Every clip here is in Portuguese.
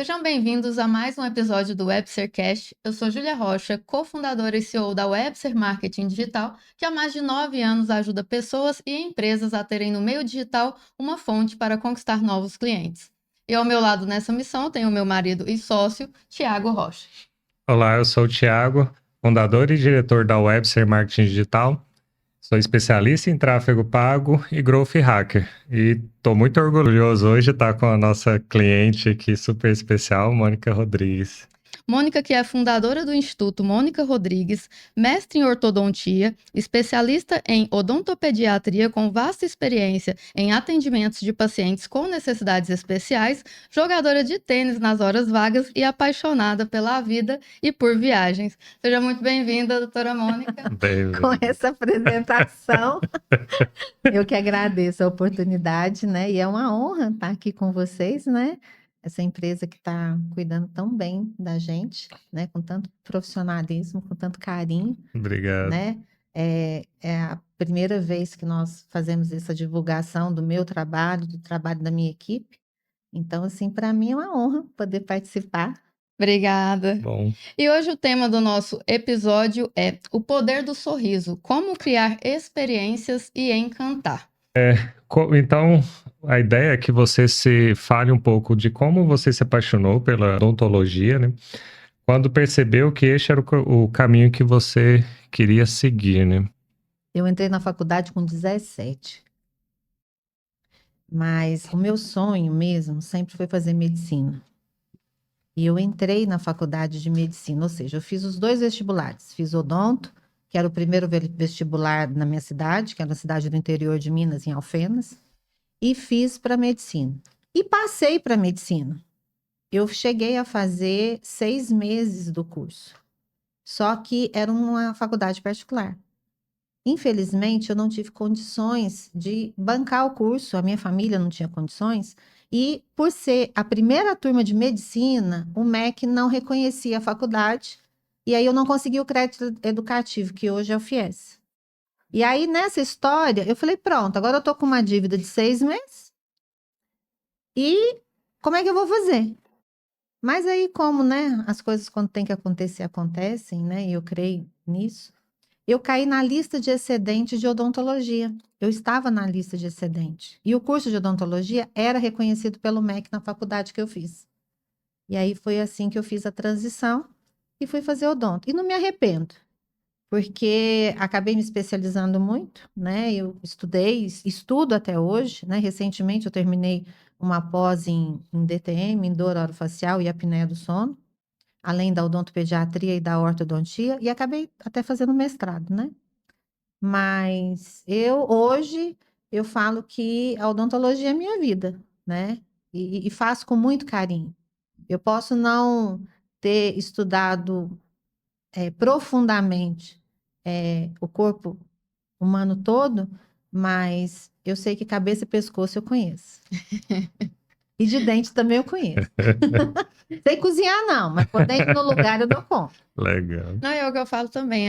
Sejam bem-vindos a mais um episódio do WebserCast. Eu sou Júlia Rocha, cofundadora e CEO da Webser Marketing Digital, que há mais de 9 anos ajuda pessoas e empresas a terem no meio digital uma fonte para conquistar novos clientes. E ao meu lado nessa missão tenho o meu marido e sócio, Tiago Rocha. Olá, eu sou o Tiago, fundador e diretor da Webser Marketing Digital. Sou especialista em tráfego pago e growth hacker. E estou muito orgulhoso hoje de estar com a nossa cliente aqui super especial, Mônica Rodrigues. Mônica, que é fundadora do Instituto Mônica Rodrigues, mestre em ortodontia, especialista em odontopediatria com vasta experiência em atendimentos de pacientes com necessidades especiais, jogadora de tênis nas horas vagas e apaixonada pela vida e por viagens. Seja muito bem-vinda, doutora Mônica. Com essa apresentação, eu que agradeço a oportunidade, né? E é uma honra estar aqui com vocês, né? Essa empresa que está cuidando tão bem da gente, né? Com tanto profissionalismo, com tanto carinho, Obrigado. né? É a primeira vez que nós fazemos essa divulgação do meu trabalho, do trabalho da minha equipe. Então, assim, para mim é uma honra poder participar. Obrigada. Bom. E hoje o tema do nosso episódio é o poder do sorriso, como criar experiências e encantar. Então, a ideia é que você se fale um pouco de como você se apaixonou pela odontologia, né? Quando percebeu que este era o caminho que você queria seguir, né? Eu entrei na faculdade com 17. Mas o meu sonho mesmo sempre foi fazer medicina. E eu entrei na faculdade de medicina, ou seja, eu fiz os 2 vestibulares. Fiz odonto, que era o primeiro vestibular na minha cidade, que era a cidade do interior de Minas, em Alfenas, e fiz para medicina. E passei para medicina. Eu cheguei a fazer 6 meses do curso. Só que era uma faculdade particular. Infelizmente, eu não tive condições de bancar o curso, a minha família não tinha condições, e por ser a primeira turma de medicina, o MEC não reconhecia a faculdade, e aí eu não consegui o crédito educativo, que hoje é o FIES. E aí, nessa história, eu falei, pronto, agora eu estou com uma dívida de 6 meses, e como é que eu vou fazer? Mas aí, como, né, as coisas quando tem que acontecer, acontecem, né, e eu creio nisso, eu caí na lista de excedentes de odontologia. Eu estava na lista de excedente. E o curso de odontologia era reconhecido pelo MEC na faculdade que eu fiz. E aí foi assim que eu fiz a transição e fui fazer odonto. E não me arrependo, porque acabei me especializando muito, né? Eu estudo até hoje, né? Recentemente eu terminei uma pós em DTM, em dor orofacial e apneia do sono, além da odontopediatria e da ortodontia, e acabei até fazendo mestrado, né? Mas hoje, eu falo que a odontologia é minha vida, né? E faço com muito carinho. Eu posso não ter estudado profundamente o corpo humano todo, mas eu sei que cabeça e pescoço eu conheço. E de dente também eu conheço. Sei cozinhar não, mas por dente no lugar eu dou conta. Legal. Não, é o que eu falo também.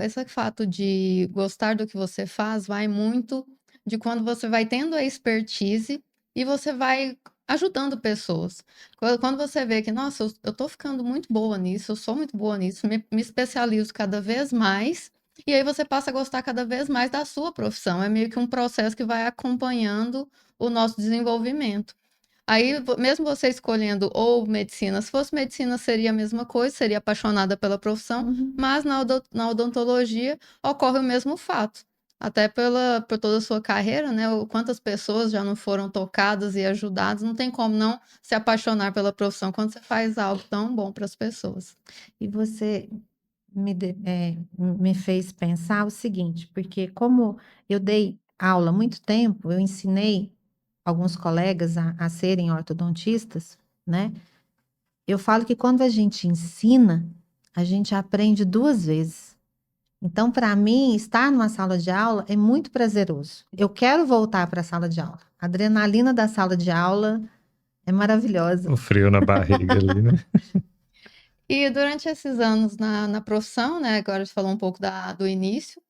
Esse fato de gostar do que você faz vai muito de quando você vai tendo a expertise e você vai ajudando pessoas. Quando você vê que, nossa, eu tô ficando muito boa nisso, eu sou muito boa nisso, me especializo cada vez mais, e aí você passa a gostar cada vez mais da sua profissão. É meio que um processo que vai acompanhando o nosso desenvolvimento. Aí, mesmo você escolhendo ou medicina, se fosse medicina seria a mesma coisa, seria apaixonada pela profissão, mas na odontologia ocorre o mesmo fato. Até por toda a sua carreira, né? Quantas pessoas já não foram tocadas e ajudadas, não tem como não se apaixonar pela profissão quando você faz algo tão bom para as pessoas. E você me fez pensar o seguinte, porque como eu dei aula há muito tempo, eu ensinei alguns colegas a serem ortodontistas, né? Eu falo que quando a gente ensina, a gente aprende 2 vezes. Então, para mim, estar numa sala de aula é muito prazeroso. Eu quero voltar para a sala de aula. A adrenalina da sala de aula é maravilhosa. O frio na barriga ali, né? E durante esses anos na profissão, né? Agora você falou um pouco do início.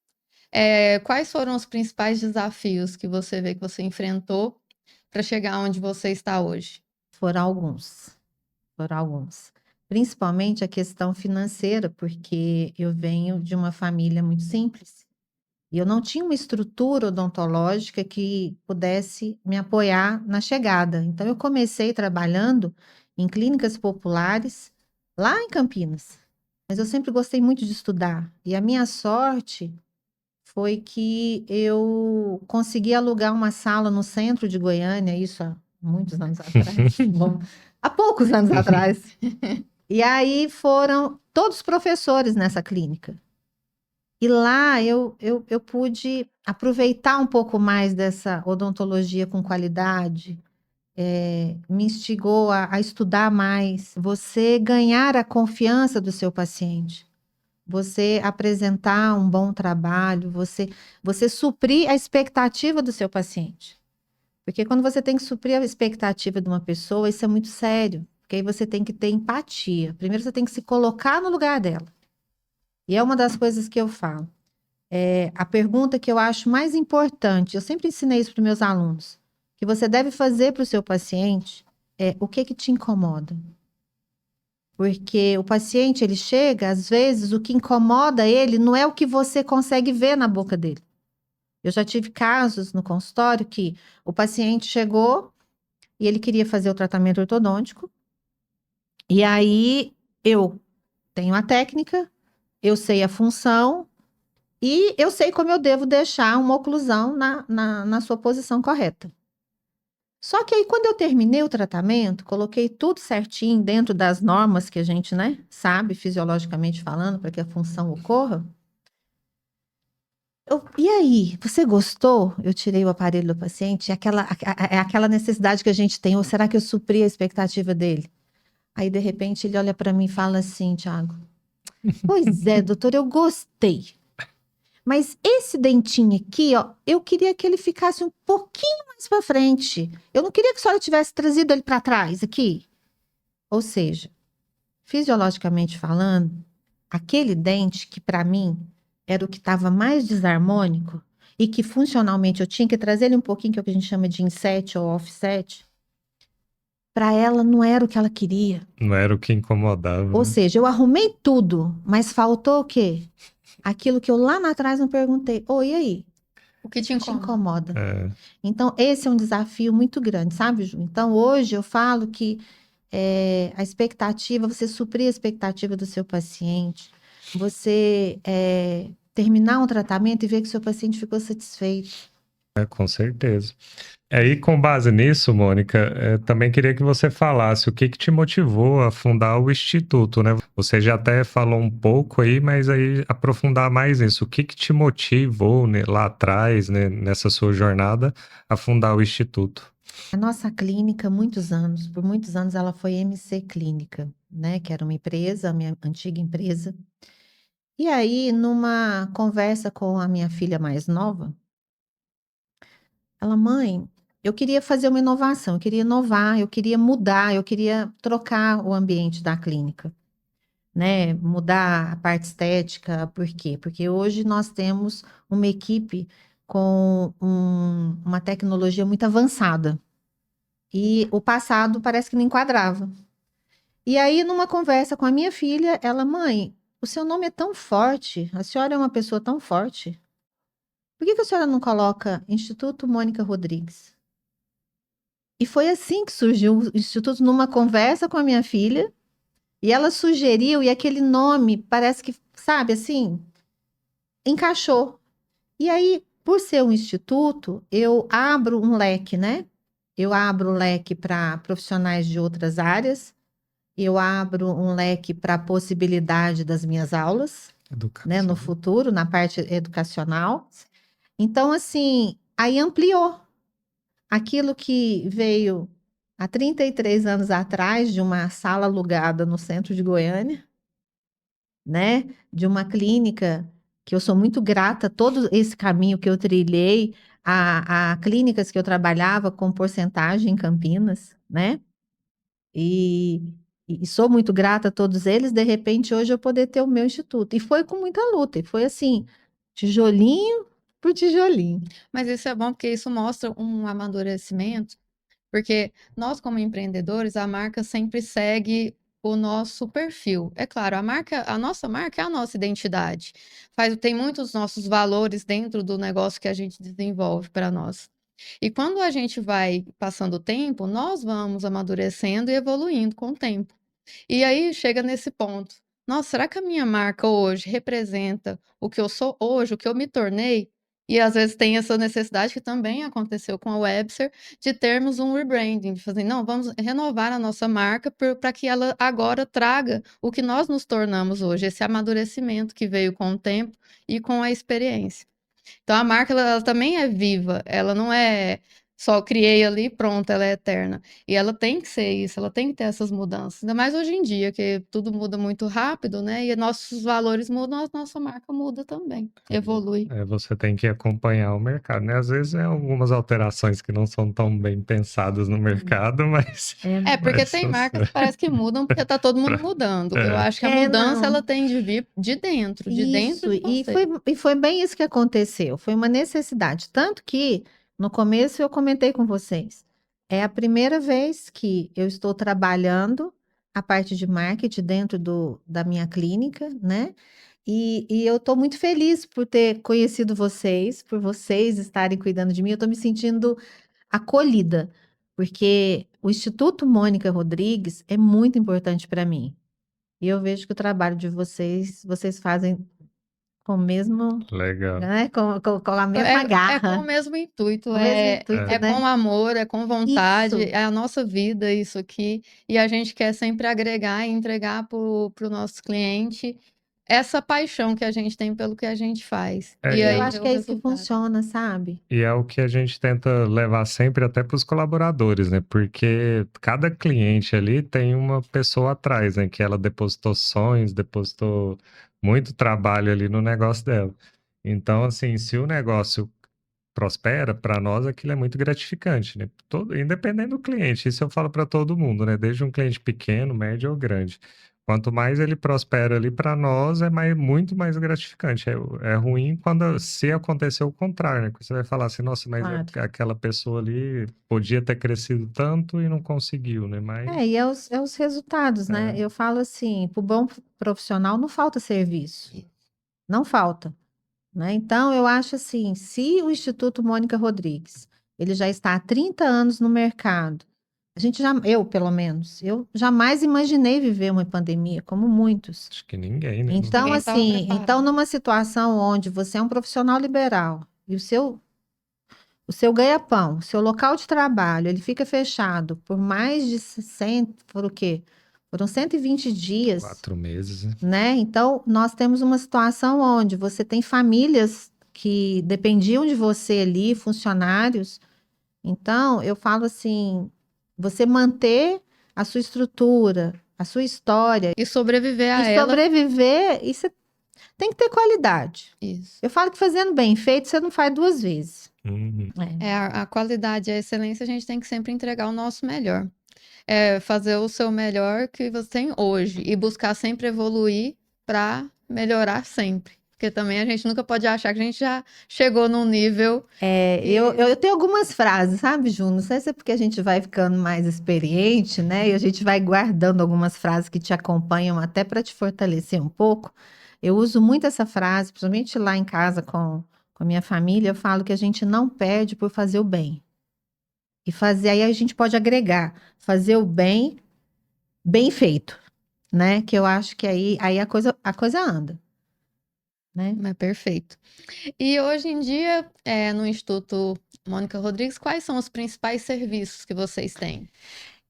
Quais foram os principais desafios que você vê que você enfrentou para chegar onde você está hoje? Foram alguns. por alguns. Principalmente a questão financeira, porque eu venho de uma família muito simples. E eu não tinha uma estrutura odontológica que pudesse me apoiar na chegada. Então, eu comecei trabalhando em clínicas populares lá em Campinas. Mas eu sempre gostei muito de estudar. E a minha sorte foi que eu consegui alugar uma sala no centro de Goiânia, isso há muitos anos atrás. Bom, há poucos anos atrás. E aí foram todos professores nessa clínica. E lá eu pude aproveitar um pouco mais dessa odontologia com qualidade, me instigou a estudar mais, você ganhar a confiança do seu paciente, você apresentar um bom trabalho, você suprir a expectativa do seu paciente. Porque quando você tem que suprir a expectativa de uma pessoa, isso é muito sério, porque aí você tem que ter empatia. Primeiro você tem que se colocar no lugar dela. E é uma das coisas que eu falo. A pergunta que eu acho mais importante, eu sempre ensinei isso para os meus alunos, que você deve fazer para o seu paciente é o que te incomoda. Porque o paciente, ele chega, às vezes, o que incomoda ele não é o que você consegue ver na boca dele. Eu já tive casos no consultório que o paciente chegou e ele queria fazer o tratamento ortodôntico, e aí eu tenho a técnica, eu sei a função, e eu sei como eu devo deixar uma oclusão na sua posição correta. Só que aí, quando eu terminei o tratamento, coloquei tudo certinho dentro das normas que a gente, né, sabe, fisiologicamente falando, para que a função ocorra. E aí, você gostou? Eu tirei o aparelho do paciente, é aquela necessidade que a gente tem, ou será que eu supri a expectativa dele? Aí, de repente, ele olha para mim e fala assim, Thiago, pois é, doutor, eu gostei. Mas esse dentinho aqui, ó, eu queria que ele ficasse um pouquinho mais para frente. Eu não queria que a senhora tivesse trazido ele para trás aqui. Ou seja, fisiologicamente falando, aquele dente que para mim era o que estava mais desarmônico e que funcionalmente eu tinha que trazer ele um pouquinho, que é o que a gente chama de inset ou offset, para ela não era o que ela queria. Não era o que incomodava, Ou né? seja, eu arrumei tudo, mas faltou o quê? Aquilo que eu lá atrás não perguntei. Oi, e aí? O que te Te incomoda? É, Então, esse é um desafio muito grande, sabe, Ju? Então, hoje eu falo que a expectativa, você suprir a expectativa do seu paciente, você terminar um tratamento e ver que o seu paciente ficou satisfeito. com certeza. Aí, com base nisso, Mônica, também queria que você falasse o que te motivou a fundar o Instituto, né? Você já até falou um pouco aí, mas aí aprofundar mais nisso. O que te motivou, né, lá atrás, né, nessa sua jornada, a fundar o Instituto? A nossa clínica, por muitos anos ela foi MC Clínica, né? Que era uma empresa, a minha antiga empresa. E aí, numa conversa com a minha filha mais nova, ela, mãe, eu queria fazer uma inovação, eu queria inovar, eu queria mudar, eu queria trocar o ambiente da clínica, né? Mudar a parte estética, por quê? Porque hoje nós temos uma equipe com uma tecnologia muito avançada e o passado parece que não enquadrava. E aí, numa conversa com a minha filha, ela, mãe, o seu nome é tão forte, a senhora é uma pessoa tão forte. Por que a senhora não coloca Instituto Mônica Rodrigues? E foi assim que surgiu o Instituto, numa conversa com a minha filha, e ela sugeriu, e aquele nome parece que, sabe, assim, encaixou. E aí, por ser um instituto, eu abro um leque, né? Eu abro um leque para profissionais de outras áreas, eu abro um leque para a possibilidade das minhas aulas, né, no Educação. futuro, na parte educacional. Então, assim, aí ampliou. Aquilo que veio há 33 anos atrás de uma sala alugada no centro de Goiânia, né? De uma clínica que eu sou muito grata, todo esse caminho que eu trilhei, a clínicas que eu trabalhava com porcentagem em Campinas, né? E, e sou muito grata a todos eles, de repente hoje eu poder ter o meu instituto. E foi com muita luta, e foi assim, tijolinho por tijolinho. Mas isso é bom porque isso mostra um amadurecimento Porque nós, como empreendedores, a marca sempre segue o nosso perfil. É claro, a nossa marca é a nossa identidade. Tem muitos nossos valores dentro do negócio que a gente desenvolve para nós. E quando a gente vai passando o tempo, nós vamos amadurecendo e evoluindo com o tempo. E aí chega nesse ponto. Nossa, será que a minha marca hoje representa o que eu sou hoje, o que eu me tornei? E às vezes tem essa necessidade que também aconteceu com a Webster, de termos um rebranding, de fazer, não, vamos renovar a nossa marca para que ela agora traga o que nós nos tornamos hoje, esse amadurecimento que veio com o tempo e com a experiência. Então a marca ela também é viva, ela não é só criei ali, pronto, ela é eterna. E ela tem que ser isso, ela tem que ter essas mudanças. Ainda mais hoje em dia, que tudo muda muito rápido, né? E nossos valores mudam, a nossa marca muda também, evolui. Você tem que acompanhar o mercado, né? Às vezes é algumas alterações que não são tão bem pensadas no mercado, mas... Porque tem marcas que parece que mudam porque tá todo mundo mudando. Eu acho que a mudança, ela tem de vir de dentro Isso, de você. e foi bem isso que aconteceu. Foi uma necessidade. Tanto que, no começo, eu comentei com vocês. É a primeira vez que eu estou trabalhando a parte de marketing dentro da minha clínica, né? E eu estou muito feliz por ter conhecido vocês, por vocês estarem cuidando de mim. Eu estou me sentindo acolhida, porque o Instituto Mônica Rodrigues é muito importante para mim. E eu vejo que o trabalho de vocês fazem com o mesmo, Legal. né? Com a mesma É com garra, o mesmo intuito, com o mesmo intuito, é né? com amor, é com vontade, Isso. é a nossa vida isso aqui, e a gente quer sempre agregar e entregar para o nosso cliente essa paixão que a gente tem pelo que a gente faz. E Eu aí acho vê que o é isso que resultado. funciona, sabe? E é o que a gente tenta levar sempre até para os colaboradores, né? Porque cada cliente ali tem uma pessoa atrás, né? Que ela depositou sonhos, depositou muito trabalho ali no negócio dela. Então, assim, se o negócio prospera, para nós aquilo é muito gratificante, né? Independente do cliente, isso eu falo para todo mundo, né? Desde um cliente pequeno, médio ou grande. Quanto mais ele prospera ali para nós, muito mais gratificante. É ruim se acontecer o contrário, né? Que você vai falar assim, nossa, mas Claro. aquela pessoa ali podia ter crescido tanto e não conseguiu, né? Mas E é os resultados, né? Eu falo assim, para o bom profissional não falta serviço. Não falta. Né? Então, eu acho assim, se o Instituto Mônica Rodrigues, ele já está há 30 anos no mercado, eu pelo menos, eu jamais imaginei viver uma pandemia, como muitos. acho que ninguém, né? Então, Ninguém estava assim, preparado. numa situação onde você é um profissional liberal e o seu ganha-pão, o seu local de trabalho, ele fica fechado por mais de 60, por o quê? Foram 120 dias. 4 meses, né? Né? Então, nós temos uma situação onde você tem famílias que dependiam de você ali, funcionários. Então, eu falo assim, você manter a sua estrutura, a sua história E sobreviver a e ela. sobreviver, isso tem que ter qualidade. Isso. Eu falo que fazendo bem feito, você não faz duas vezes. Uhum. A qualidade e a excelência, a gente tem que sempre entregar o nosso melhor. É fazer o seu melhor que você tem hoje e buscar sempre evoluir para melhorar sempre. Porque também a gente nunca pode achar que a gente já chegou num nível. Eu tenho algumas frases, sabe, Ju? Não sei se é porque a gente vai ficando mais experiente, né? E a gente vai guardando algumas frases que te acompanham até para te fortalecer um pouco. Eu uso muito essa frase, principalmente lá em casa com a minha família. Eu falo que a gente não perde por fazer o bem. E fazer, aí a gente pode agregar, fazer o bem, bem feito, né? Que eu acho que aí a coisa anda, né? É perfeito. E hoje em dia, no Instituto Mônica Rodrigues, quais são os principais serviços que vocês têm?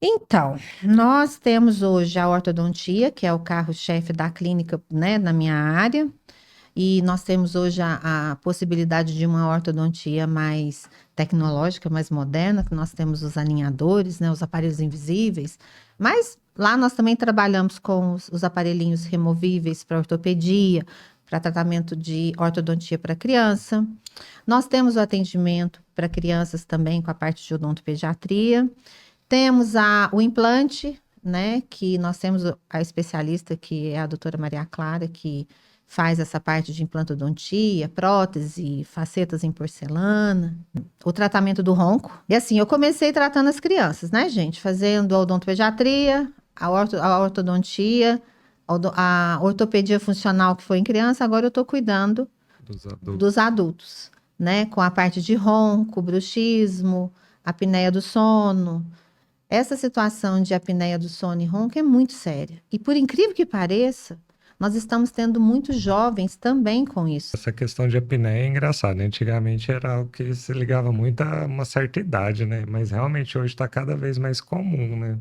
Então, nós temos hoje a ortodontia, que é o carro-chefe da clínica, né, na minha área. E nós temos hoje a possibilidade de uma ortodontia mais tecnológica, mais moderna, que nós temos os alinhadores, né, os aparelhos invisíveis. Mas lá nós também trabalhamos com os aparelhinhos removíveis para ortopedia, para tratamento de ortodontia para criança. Nós temos o atendimento para crianças também com a parte de odontopediatria. Temos o implante, né, que nós temos a especialista, que é a doutora Maria Clara, que faz essa parte de implantodontia, prótese, facetas em porcelana, o tratamento do ronco. E assim, eu comecei tratando as crianças, né, gente? Fazendo a odontopediatria, a ortodontia, a ortopedia funcional que foi em criança, agora eu tô cuidando dos adultos, né? Com a parte de ronco, bruxismo, apneia do sono. Essa situação de apneia do sono e ronco é muito séria. E por incrível que pareça, nós estamos tendo muitos jovens também com isso. Essa questão de apneia é engraçada, né? Antigamente era algo que se ligava muito a uma certa idade, né? Mas realmente hoje está cada vez mais comum, né?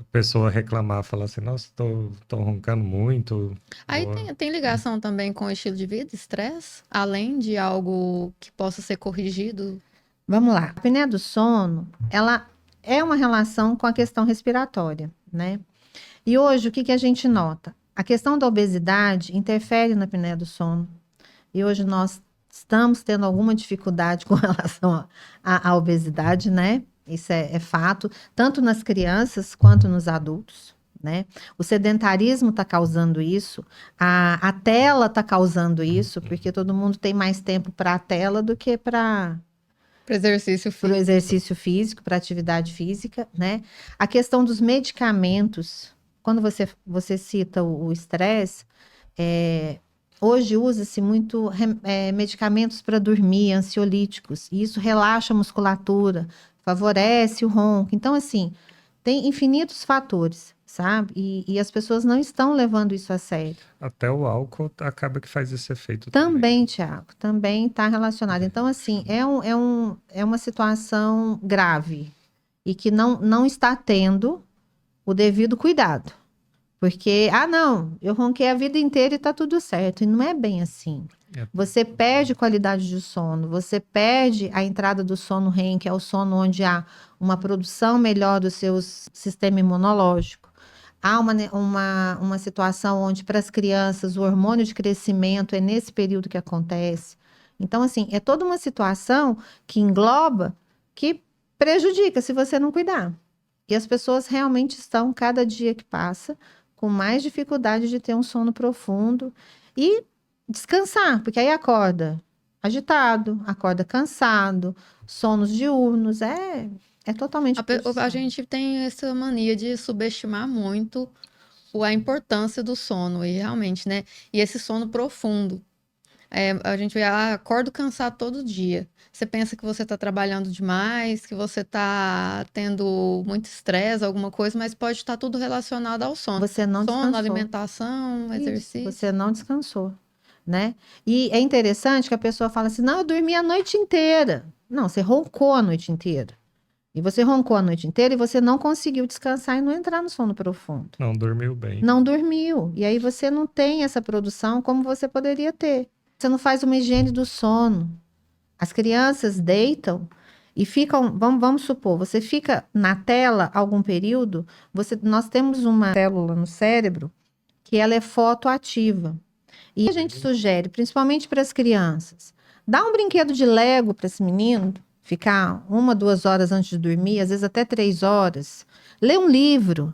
A pessoa reclamar, falar assim, nossa, tô roncando muito. Aí Ou- tem ligação também com o estilo de vida, estresse, além de algo que possa ser corrigido. Vamos lá. A apneia do sono, ela é uma relação com a questão respiratória, né? E hoje, o que que a gente nota? A questão da obesidade interfere na apneia do sono. E hoje nós estamos tendo alguma dificuldade com relação à obesidade, né? Isso é fato, tanto nas crianças quanto nos adultos, né? O sedentarismo está causando isso, a tela está causando isso, porque todo mundo tem mais tempo para a tela do que para Para exercício o físico. exercício físico, para atividade física, né? A questão dos medicamentos, quando você cita o estresse, hoje usa-se muito medicamentos para dormir, ansiolíticos, e isso relaxa a musculatura, favorece o ronco. Então, assim, tem infinitos fatores, sabe? E as pessoas não estão levando isso a sério. Até o álcool acaba que faz esse efeito também. Também, Tiago, também está relacionado. Então, assim, é uma situação grave e que não está tendo o devido cuidado. Porque, não, eu ronquei a vida inteira e tá tudo certo. E não é bem assim. É. Você perde qualidade de sono, você perde a entrada do sono REM, que é o sono onde há uma produção melhor do seu sistema imunológico. Há uma situação onde, para as crianças, o hormônio de crescimento é nesse período que acontece. Então, assim, é toda uma situação que engloba, que prejudica se você não cuidar. E as pessoas realmente estão, cada dia que passa, com mais dificuldade de ter um sono profundo e descansar, porque aí acorda agitado, acorda cansado, sonos diurnos, é totalmente A prejudicial. gente tem essa mania de subestimar muito a importância do sono, e realmente, né? E esse sono profundo. A gente vê, acordo cansado todo dia. Você pensa que você está trabalhando demais, que você está tendo muito estresse, alguma coisa, mas pode estar tudo relacionado ao sono. Você não Sono, descansou. alimentação, Isso, exercício. você não descansou, né? E é interessante que a pessoa fala assim, não, eu dormi a noite inteira. Não, você roncou a noite inteira. E você roncou a noite inteira e você não conseguiu descansar e não entrar no sono profundo. Não dormiu bem. Não dormiu. E aí você não tem essa produção como você poderia ter. Você não faz uma higiene do sono. As crianças deitam e ficam, vamos supor, você fica na tela algum período, nós temos uma célula no cérebro que ela é fotoativa. E a gente sugere, principalmente para as crianças, dá um brinquedo de Lego para esse menino, ficar 1, 2 horas antes de dormir, às vezes até 3 horas. Lê um livro,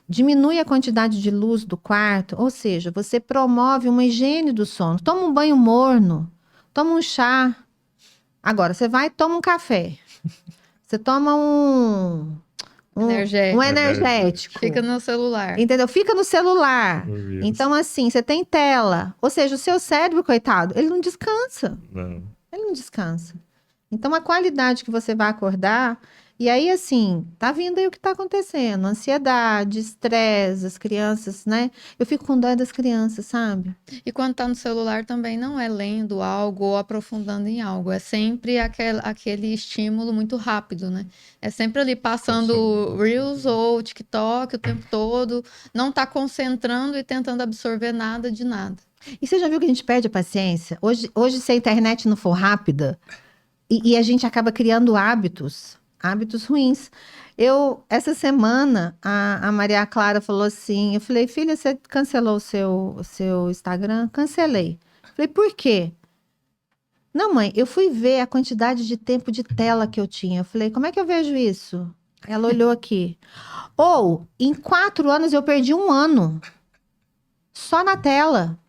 diminui a quantidade de luz do quarto, ou seja, você promove uma higiene do sono. Toma um banho morno, toma um chá. Agora, você vai e toma um café. Você toma um energético. Fica no celular. Entendeu? Fica no celular. Isso. Então, assim, você tem tela. Ou seja, o seu cérebro, coitado, ele não descansa. Não. Ele não descansa. Então, a qualidade que você vai acordar... E aí, assim, tá vindo aí o que tá acontecendo. Ansiedade, estresse, as crianças, né? Eu fico com dó das crianças, sabe? E quando tá no celular também não é lendo algo ou aprofundando em algo. É sempre aquele estímulo muito rápido, né? É sempre ali passando Reels ou TikTok o tempo todo. Não tá concentrando e tentando absorver nada de nada. E você já viu que a gente perde a paciência? Hoje se a internet não for rápida, e a gente acaba criando hábitos ruins. Essa semana, a Maria Clara falou assim, eu falei, filha, você cancelou o seu Instagram? Cancelei. Falei, por quê? Não, mãe, eu fui ver a quantidade de tempo de tela que eu tinha. Eu falei, como é que eu vejo isso? Ela olhou aqui. Em 4 anos eu perdi 1 ano. Só na tela.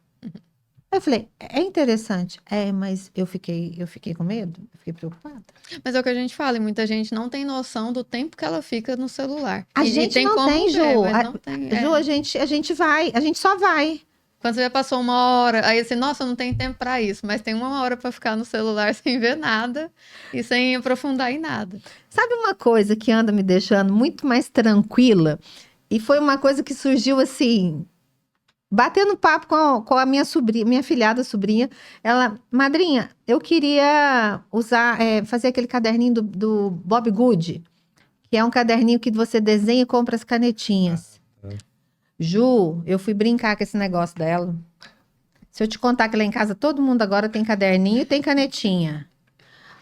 Aí eu falei, é interessante. Mas eu fiquei com medo, eu fiquei preocupada. Mas é o que a gente fala, e muita gente não tem noção do tempo que ela fica no celular. A E gente tem não como tem, ver, Ju. mas não tem. Ju, a gente vai, a gente só vai. Quando você já passou 1 hora, aí você, nossa, não tem tempo pra isso, mas tem 1 hora pra ficar no celular sem ver nada e sem aprofundar em nada. Sabe uma coisa que anda me deixando muito mais tranquila? E foi uma coisa que surgiu assim, batendo papo com a minha sobrinha, minha filhada sobrinha. Ela, madrinha, eu queria fazer aquele caderninho do Bob Good, que é um caderninho que você desenha e compra as canetinhas. Ju, eu fui brincar com esse negócio dela. Se eu te contar que lá em casa todo mundo agora tem caderninho e tem canetinha.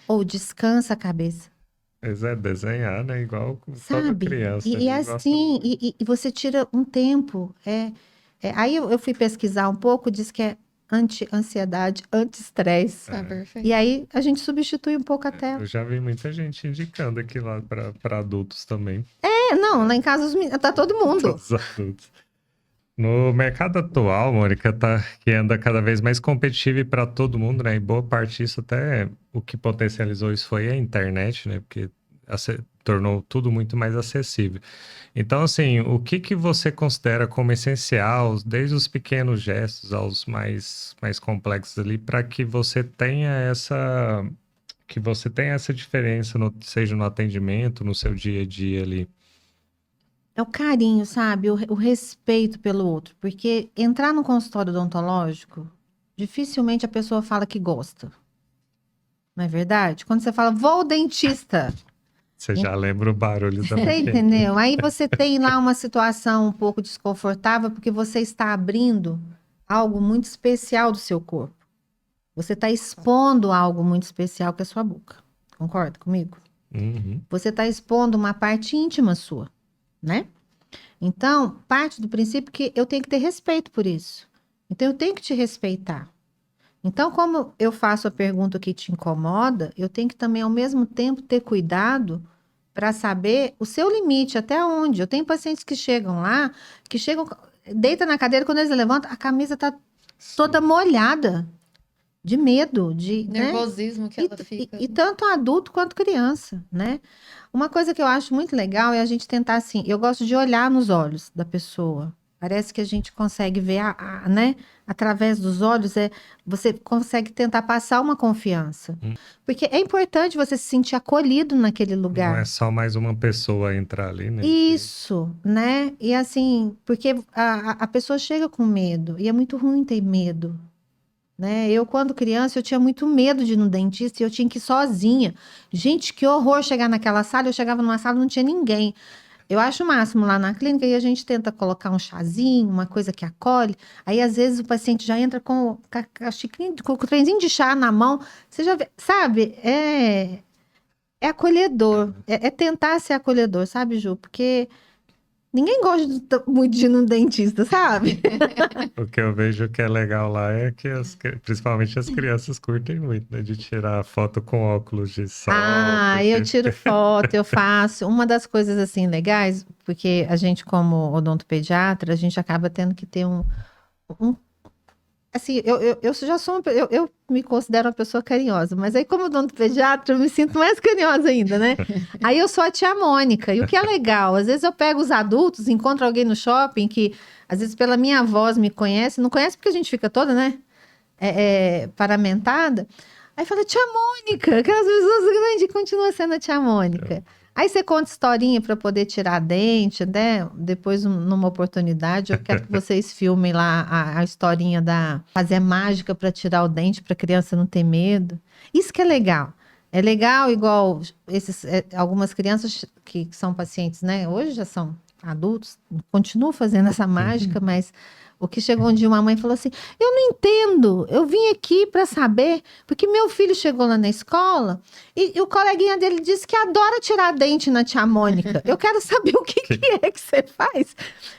Ou descansa a cabeça. Mas é desenhar, né? Igual com toda Sabe? criança. E ali gosta assim, muito. e você tira um tempo. Aí eu fui pesquisar um pouco, diz que é anti-ansiedade, anti-estresse. Ah, perfeito. E aí a gente substitui um pouco a tela. Eu já vi muita gente indicando aqui lá para adultos também. Não, lá em casa tá todo mundo. Todos os adultos. No mercado atual, Mônica, que anda cada vez mais competitivo e para todo mundo, né? E boa parte disso até o que potencializou isso foi a internet, né? Porque tornou tudo muito mais acessível. Então, assim, o que você considera como essencial, desde os pequenos gestos aos mais complexos ali, para que você tenha essa diferença, seja no atendimento, no seu dia a dia ali? É o carinho, sabe? O respeito pelo outro. Porque entrar no consultório odontológico, dificilmente a pessoa fala que gosta. Não é verdade? Quando você fala, vou ao dentista. Você já lembra o barulho da Você maquinha. entendeu? Aí você tem lá uma situação um pouco desconfortável, porque você está abrindo algo muito especial do seu corpo. Você está expondo algo muito especial que é a sua boca. Concorda comigo? Uhum. Você está expondo uma parte íntima sua, né? Então, parte do princípio que eu tenho que ter respeito por isso. Então, eu tenho que te respeitar. Então, como eu faço a pergunta que te incomoda, eu tenho que também, ao mesmo tempo, ter cuidado para saber o seu limite, até onde. Eu tenho pacientes que chegam lá, deita na cadeira, quando eles levantam, a camisa está toda molhada, de medo, né? Nervosismo que ela fica. E tanto adulto quanto criança, né? Uma coisa que eu acho muito legal é a gente tentar assim, eu gosto de olhar nos olhos da pessoa. Parece que a gente consegue ver, né? Através dos olhos, você consegue tentar passar uma confiança. Porque é importante você se sentir acolhido naquele lugar. Não é só mais uma pessoa entrar ali, né? Isso, né? E assim, porque a pessoa chega com medo, e é muito ruim ter medo. Né? Eu, quando criança, eu tinha muito medo de ir no dentista e eu tinha que ir sozinha. Gente, que horror chegar naquela sala. Eu chegava numa sala e não tinha ninguém. Eu acho o máximo lá na clínica e a gente tenta colocar um chazinho, uma coisa que acolhe. Aí, às vezes, o paciente já entra com a xicrinha, com o trenzinho de chá na mão. Você já vê, sabe? É acolhedor. É tentar ser acolhedor, sabe, Ju? Porque ninguém gosta muito de ir no dentista, sabe? O que eu vejo que é legal lá é que principalmente as crianças curtem muito, né? De tirar foto com óculos de sol. Eu tiro foto, eu faço. Uma das coisas assim legais, porque a gente, como odontopediatra, a gente acaba tendo que ter assim, eu já sou eu me considero uma pessoa carinhosa, mas aí como odontopediatra eu me sinto mais carinhosa ainda, né? Aí eu sou a tia Mônica, e o que é legal, às vezes eu pego os adultos, encontro alguém no shopping que às vezes pela minha voz me conhece, não conhece porque a gente fica toda, né? Paramentada. Aí fala, tia Mônica, aquelas pessoas grandes, continua sendo a tia Mônica. Aí você conta historinha para poder tirar dente, né? Depois, numa oportunidade, eu quero que vocês filmem lá a historinha fazer mágica para tirar o dente, para a criança não ter medo. Isso que é legal. É legal, igual algumas crianças que são pacientes, né? Hoje já são adultos, continuam fazendo essa mágica, mas o que chegou um dia uma mãe falou assim, eu não entendo, eu vim aqui para saber, porque meu filho chegou lá na escola e o coleguinha dele disse que adora tirar dente na tia Mônica. Eu quero saber o que é que você faz,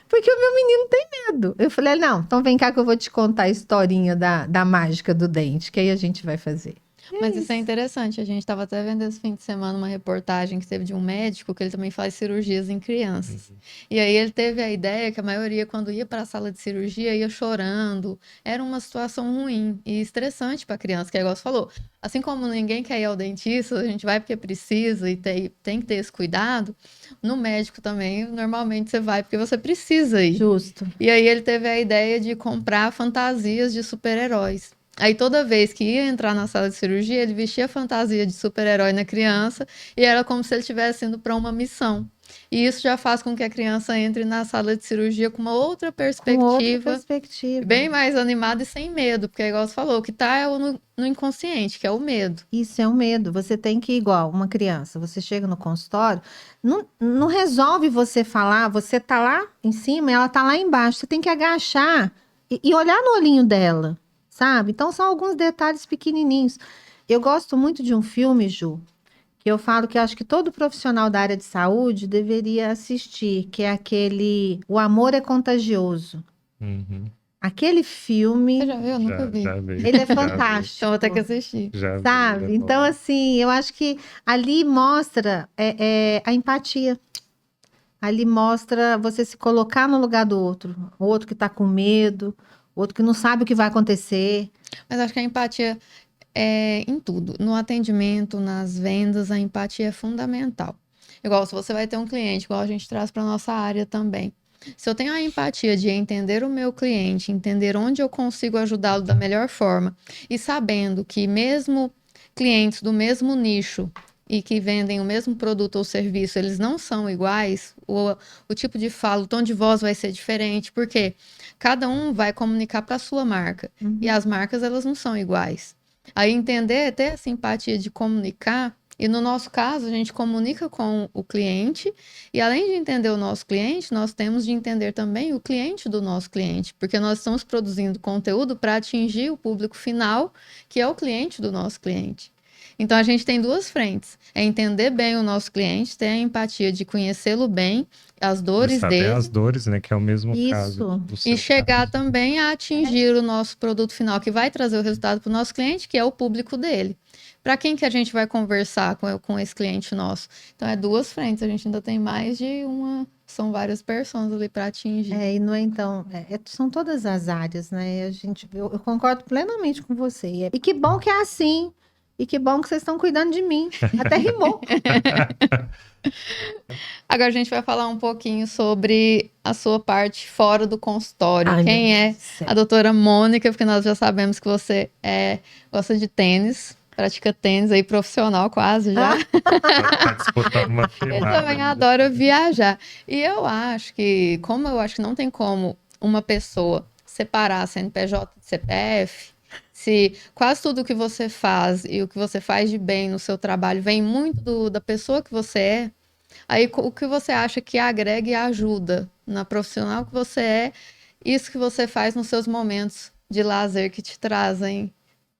porque o meu menino tem medo. Eu falei, não, então vem cá que eu vou te contar a historinha da mágica do dente, que aí a gente vai fazer. Mas isso é interessante. A gente estava até vendo esse fim de semana uma reportagem que teve de um médico que ele também faz cirurgias em crianças. E aí ele teve a ideia que a maioria, quando ia para a sala de cirurgia, ia chorando. Era uma situação ruim e estressante para a criança, que é igual você falou. Assim como ninguém quer ir ao dentista, a gente vai porque precisa e tem que ter esse cuidado. No médico também, normalmente você vai porque você precisa ir. Justo. E aí ele teve a ideia de comprar fantasias de super-heróis. Aí toda vez que ia entrar na sala de cirurgia, ele vestia a fantasia de super-herói na criança e era como se ele estivesse indo para uma missão. E isso já faz com que a criança entre na sala de cirurgia com uma outra Com outra perspectiva, perspectiva. bem mais animada e sem medo, porque é igual você falou, o que tá é no inconsciente, que é o medo. Isso é um medo. Você tem que ir igual uma criança. Você chega no consultório, não resolve você falar, você tá lá em cima e ela tá lá embaixo. Você tem que agachar e olhar no olhinho dela, sabe? Então são alguns detalhes pequenininhos. Eu gosto muito de um filme, Ju, que eu falo que eu acho que todo profissional da área de saúde deveria assistir, que é aquele O Amor é Contagioso. Uhum. Aquele filme, Você já viu? Eu nunca vi. Já vi. ele é Já vi. fantástico. Então vou ter que assistir. Já vi, Sabe? é bom. Então, assim, eu acho que ali mostra a empatia. Ali mostra você se colocar no lugar do outro. O outro que está com medo, o outro que não sabe o que vai acontecer. Mas acho que a empatia é em tudo. No atendimento, nas vendas, a empatia é fundamental. Igual se você vai ter um cliente, igual a gente traz para nossa área também. Se eu tenho a empatia de entender o meu cliente, entender onde eu consigo ajudá-lo da melhor forma, e sabendo que mesmo clientes do mesmo nicho e que vendem o mesmo produto ou serviço, eles não são iguais, o tipo de fala, o tom de voz vai ser diferente, porque cada um vai comunicar para a sua marca, e as marcas elas não são iguais. Aí entender, ter essa empatia de comunicar, e no nosso caso, a gente comunica com o cliente, e além de entender o nosso cliente, nós temos de entender também o cliente do nosso cliente, porque nós estamos produzindo conteúdo para atingir o público final, que é o cliente do nosso cliente. Então a gente tem duas frentes: é entender bem o nosso cliente, ter a empatia de conhecê-lo bem, as De dores saber dele, as dores, né? Que é o mesmo caso Isso. do seu e chegar caso. também a atingir o nosso produto final, que vai trazer o resultado para o nosso cliente, que é o público dele. Para quem que a gente vai conversar com esse cliente nosso? Então, é duas frentes, a gente ainda tem mais de uma, são várias pessoas ali para atingir. E não é então, são todas as áreas, né? Eu concordo plenamente com você. E que bom que é assim. E que bom que vocês estão cuidando de mim. Até rimou. Agora a gente vai falar um pouquinho sobre a sua parte fora do consultório. Ai, Quem meu é Deus do céu. a doutora Mônica? Porque nós já sabemos que você gosta de tênis, pratica tênis aí profissional quase já. Tá disputando uma Eu final. também adoro viajar. E eu acho que, como eu acho que não tem como uma pessoa separar CNPJ de CPF, se quase tudo que você faz e o que você faz de bem no seu trabalho vem muito da pessoa que você é, aí o que você acha que agrega e ajuda na profissional que você é, isso que você faz nos seus momentos de lazer que te trazem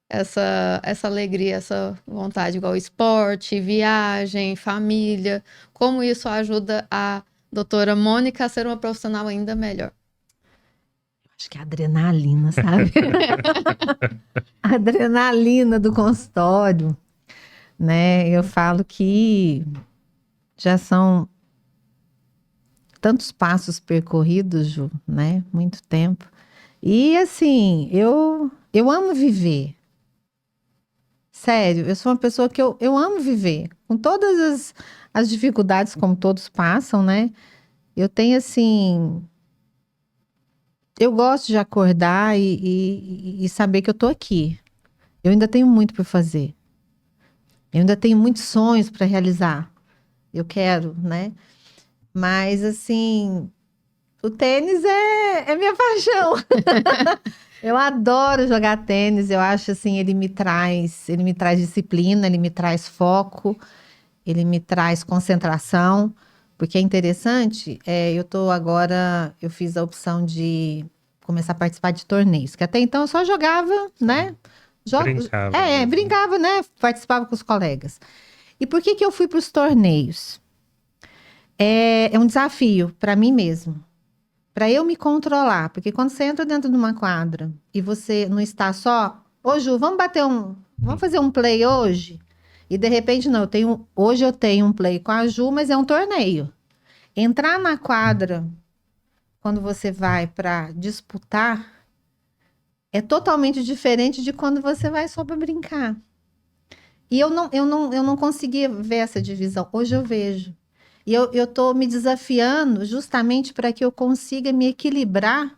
essa alegria, essa vontade, igual esporte, viagem, família, como isso ajuda a doutora Mônica a ser uma profissional ainda melhor. Acho que é adrenalina, sabe? A adrenalina do consultório, né? Eu falo que já são tantos passos percorridos, Ju, né? Muito tempo. E assim, eu amo viver. Sério, eu sou uma pessoa que eu amo viver. Com todas as dificuldades, como todos passam, né? Eu tenho assim. Eu gosto de acordar e saber que eu tô aqui. Eu ainda tenho muito por fazer. Eu ainda tenho muitos sonhos para realizar. Eu quero, né? Mas, assim, o tênis é minha paixão. Eu adoro jogar tênis. Eu acho, assim, ele me traz disciplina, ele me traz foco, ele me traz concentração. Porque é interessante, eu fiz a opção de começar a participar de torneios, que até então eu só jogava, né? Brincava mesmo. Brincava, né? Participava com os colegas. E por que eu fui para os torneios? É um desafio para mim mesmo, para eu me controlar, porque quando você entra dentro de uma quadra e você não está só, ô Ju, vamos bater Vamos fazer um play hoje? E de repente, não, hoje eu tenho um play com a Ju, mas é um torneio. Entrar na quadra, quando você vai para disputar, é totalmente diferente de quando você vai só para brincar. E eu não conseguia ver essa divisão. Hoje eu vejo. E eu tô me desafiando justamente para que eu consiga me equilibrar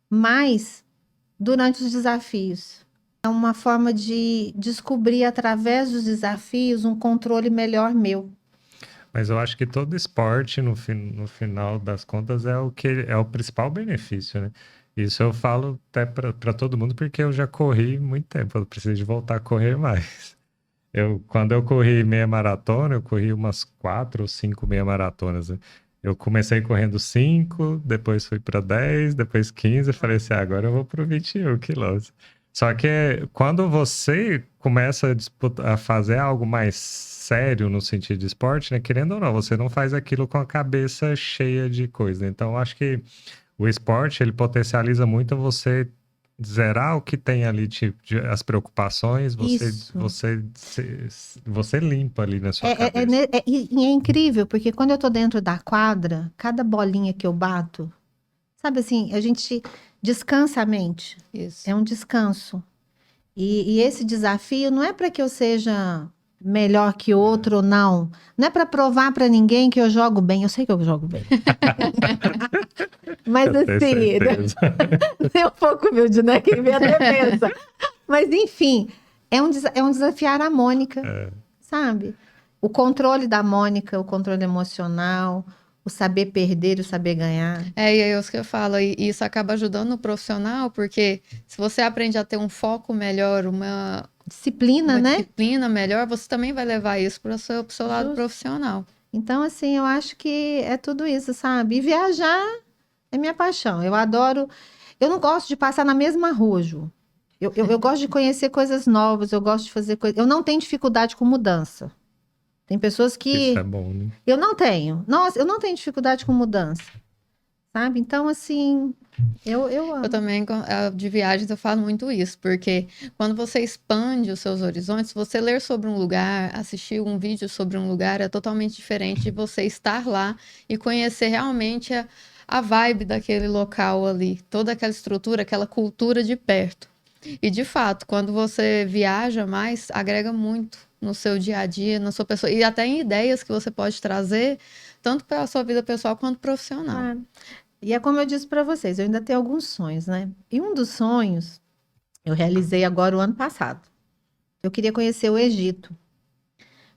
mais durante os desafios. É uma forma de descobrir, através dos desafios, um controle melhor meu. Mas eu acho que todo esporte, no final das contas, é o que é o principal benefício, né? Isso eu falo até para todo mundo, porque eu já corri muito tempo, eu preciso de voltar a correr mais. Quando eu corri meia maratona, eu corri umas 4 ou 5 meia maratonas, né? Eu comecei correndo 5, depois fui para 10, depois 15, falei assim, agora eu vou para 21 quilômetros. Só que quando você começa a fazer algo mais sério no sentido de esporte, né? Querendo ou não, você não faz aquilo com a cabeça cheia de coisa. Então, eu acho que o esporte, ele potencializa muito você zerar o que tem ali, tipo, as preocupações, você limpa ali na sua cabeça. E é incrível, porque quando eu tô dentro da quadra, cada bolinha que eu bato, sabe assim, a gente descansa a mente. Isso. É um descanso. E esse desafio não é para que eu seja melhor que outro ou não. Não é para provar para ninguém que eu jogo bem. Eu sei que eu jogo bem. Mas Eu tenho assim, certeza. é um pouco humilde, né? Quem vê até pensa. Mas enfim, é um desafiar a Mônica, sabe? O controle da Mônica, o controle emocional, o saber perder, o saber ganhar. E é isso que eu falo, e isso acaba ajudando o profissional, porque se você aprende a ter um foco melhor, uma Disciplina, né? disciplina melhor, você também vai levar isso para o seu lado Justo. profissional. Então, assim, eu acho que é tudo isso, sabe? E viajar é minha paixão. Eu adoro. Eu não gosto de passar na mesma rua, Ju. Eu gosto de conhecer coisas novas, eu gosto de fazer coisas. Eu não tenho dificuldade com mudança. Tem pessoas Isso que. é bom, né? Eu não tenho. Nossa, eu não tenho dificuldade com mudança. Sabe? Então, assim, eu amo. Eu também, de viagens, eu falo muito isso, porque quando você expande os seus horizontes, você ler sobre um lugar, assistir um vídeo sobre um lugar, é totalmente diferente de você estar lá e conhecer realmente a vibe daquele local ali, toda aquela estrutura, aquela cultura de perto. E, de fato, quando você viaja mais, agrega muito no seu dia a dia, na sua pessoa, e até em ideias que você pode trazer, tanto para a sua vida pessoal quanto profissional. Claro. E é como eu disse para vocês, eu ainda tenho alguns sonhos, né? E um dos sonhos eu realizei agora o ano passado. Eu queria conhecer o Egito.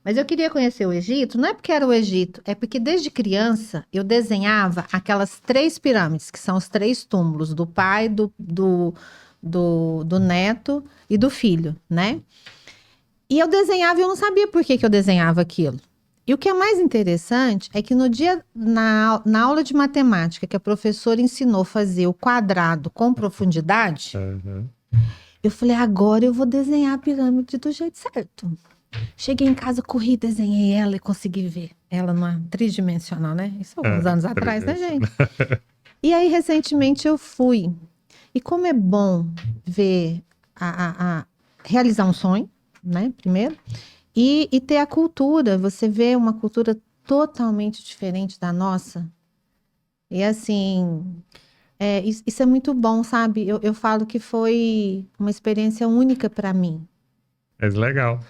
Mas eu queria conhecer o Egito, não é porque era o Egito, é porque desde criança eu desenhava aquelas 3 pirâmides, que são os 3 túmulos do pai, do neto e do filho, né? E eu desenhava e eu não sabia por que eu desenhava aquilo. E o que é mais interessante é que no dia, na aula de matemática, que a professora ensinou a fazer o quadrado com profundidade, eu falei, agora eu vou desenhar a pirâmide do jeito certo. Cheguei em casa, corri, desenhei ela e consegui ver ela numa tridimensional, né? Isso alguns anos atrás, né, gente? E aí, recentemente, eu fui. E como é bom ver, realizar um sonho, né, primeiro, e ter a cultura. Você vê uma cultura totalmente diferente da nossa. E assim, isso é muito bom, sabe? Eu falo que foi uma experiência única para mim. Mas legal.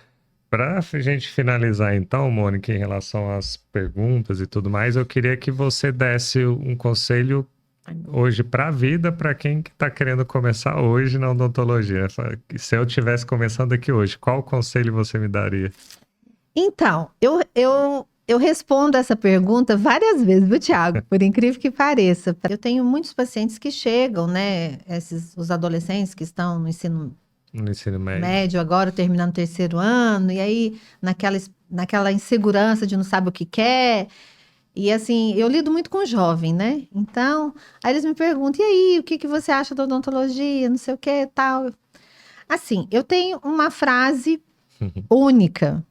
Para a gente finalizar então, Mônica, em relação às perguntas e tudo mais, eu queria que você desse um conselho hoje para a vida, para quem que está querendo começar hoje na odontologia. Se eu estivesse começando aqui hoje, qual conselho você me daria? Então, eu respondo essa pergunta várias vezes, viu, Thiago? Por incrível que pareça. Eu tenho muitos pacientes que chegam, né? Os adolescentes que estão no ensino médio agora, terminando o 3º ano, e aí naquela insegurança de não sabe o que quer. E assim, eu lido muito com jovem, né? Então, aí eles me perguntam, e aí, o que você acha da odontologia, não sei o que, tal. Assim, eu tenho uma frase única.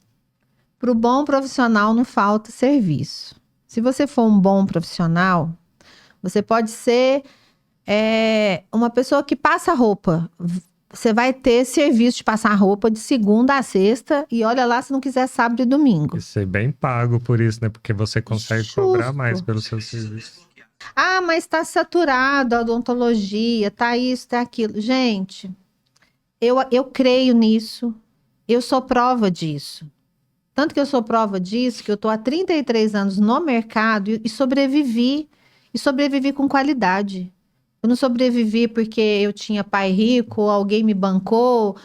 Para o bom profissional não falta serviço. Se você for um bom profissional, você pode ser uma pessoa que passa roupa. você vai ter serviço de passar roupa de segunda a sexta e olha lá se não quiser sábado e domingo. E ser bem pago por isso, né? Porque você consegue Justo. cobrar mais pelo seu serviço. Ah, mas tá saturado a odontologia, tá isso, tá aquilo. Gente, eu creio nisso, eu sou prova disso. Tanto que eu sou prova disso, que eu tô há 33 anos no mercado e sobrevivi com qualidade. Eu não sobrevivi porque eu tinha pai rico, alguém me bancou.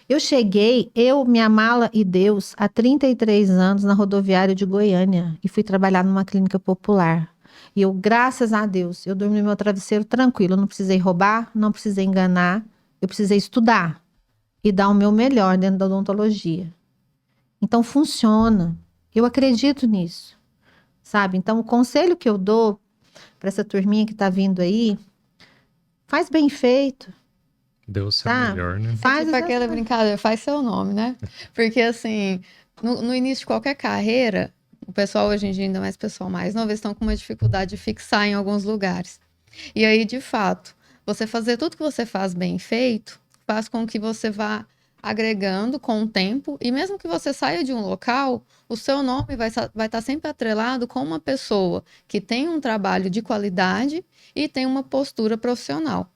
Eu cheguei, minha mala e Deus, há 33 anos na rodoviária de Goiânia e fui trabalhar numa clínica popular. E eu, graças a Deus, eu dormi no meu travesseiro tranquilo. Eu não precisei roubar, não precisei enganar. Eu precisei estudar e dar o meu melhor dentro da odontologia. Então, funciona. Eu acredito nisso, sabe? Então, o conselho que eu dou para essa turminha que tá vindo aí, faz bem feito. Deu o seu Tá. melhor, né? Faz Tipo aquela brincadeira, faz seu nome, né? Porque assim, no início de qualquer carreira, o pessoal hoje em dia, ainda mais o pessoal mais novo, eles estão com uma dificuldade de fixar em alguns lugares. E aí, de fato, você fazer tudo que você faz bem feito, faz com que você vá agregando com o tempo, e mesmo que você saia de um local, o seu nome vai estar sempre atrelado com uma pessoa que tem um trabalho de qualidade e tem uma postura profissional.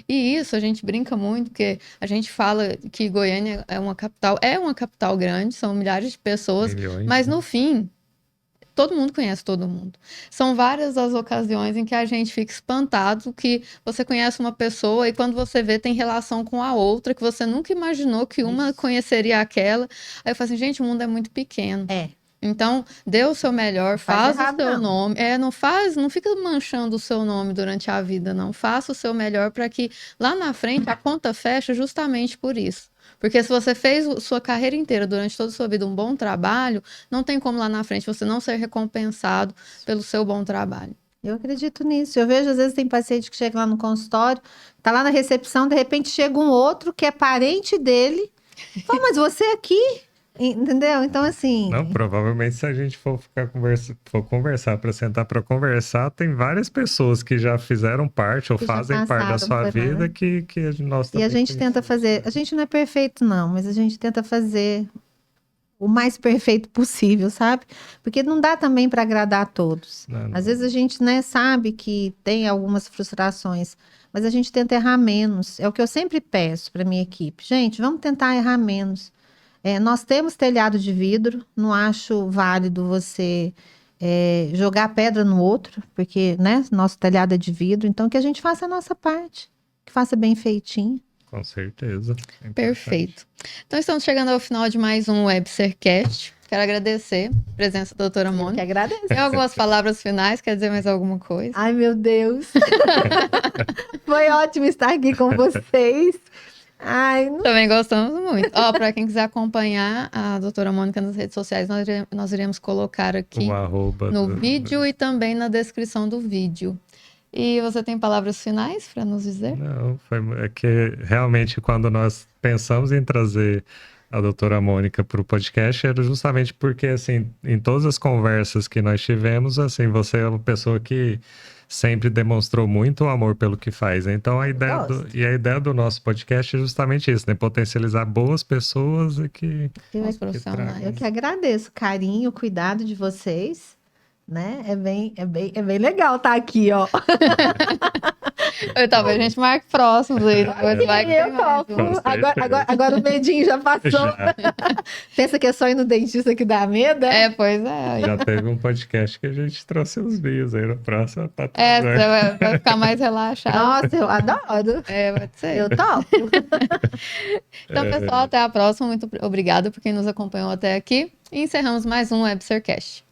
E isso a gente brinca muito, porque a gente fala que Goiânia é uma capital grande, são milhares de pessoas, Milhões, mas né? no fim, todo mundo conhece todo mundo. São várias as ocasiões em que a gente fica espantado que você conhece uma pessoa e quando você vê tem relação com a outra, que você nunca imaginou que uma conheceria aquela. Aí eu falo assim, gente, o mundo é muito pequeno. É. Então, dê o seu melhor, faz o errado, seu não. nome. Não fica manchando o seu nome durante a vida, não. Faça o seu melhor para que lá na frente a conta feche justamente por isso. Porque se você fez sua carreira inteira, durante toda a sua vida, um bom trabalho, não tem como lá na frente você não ser recompensado pelo seu bom trabalho. Eu acredito nisso. Eu vejo, às vezes, tem paciente que chega lá no consultório, tá lá na recepção, de repente chega um outro que é parente dele. Pô, mas você aqui? Entendeu? Então, assim. Não, provavelmente se a gente for conversar, para sentar para conversar, tem várias pessoas que já fizeram parte ou Que já fazem parte da passaram sua por lá, vida né? que nós E também a gente tenta fazer. A gente não é perfeito, não, mas a gente tenta fazer o mais perfeito possível, sabe? Porque não dá também para agradar a todos. Não, Às vezes a gente, né, sabe que tem algumas frustrações, mas a gente tenta errar menos. É o que eu sempre peço para minha equipe. Gente, vamos tentar errar menos. Nós temos telhado de vidro, não acho válido você jogar pedra no outro, porque, né, nosso telhado é de vidro, então que a gente faça a nossa parte, que faça bem feitinho. Com certeza. É importante. Perfeito. Então, estamos chegando ao final de mais um WebSercast. Quero agradecer a presença da doutora Eu que Mônica. agradeço. Tem algumas palavras finais? Quer dizer mais alguma coisa? Ai, meu Deus. Foi ótimo estar aqui com vocês. Ai, não... Também gostamos muito. Ó, para quem quiser acompanhar a doutora Mônica nas redes sociais, nós iremos colocar aqui O arroba no vídeo e também na descrição do vídeo. E você tem palavras finais para nos dizer? Não, é que realmente quando nós pensamos em trazer a doutora Mônica para o podcast era justamente porque, assim, em todas as conversas que nós tivemos, assim, você é uma pessoa que sempre demonstrou muito amor pelo que faz. Então, a ideia do nosso podcast é justamente isso, né? Potencializar boas pessoas e que... Bons profissionais. Eu que agradeço o carinho, o cuidado de vocês, né? É bem legal estar aqui, ó. Talvez a gente marque próximos aí. Depois vai que Eu tem mais topo. um. Agora o medinho já passou. Já, Pensa que é só ir no dentista que dá medo? Pois é. já teve um podcast que a gente trouxe os bios aí no próximo. Tá tudo Você bem. vai ficar mais relaxado. Nossa, eu adoro. Pode ser. Eu topo. Então, pessoal, até a próxima. Muito obrigada por quem nos acompanhou até aqui. E encerramos mais um WebSercast.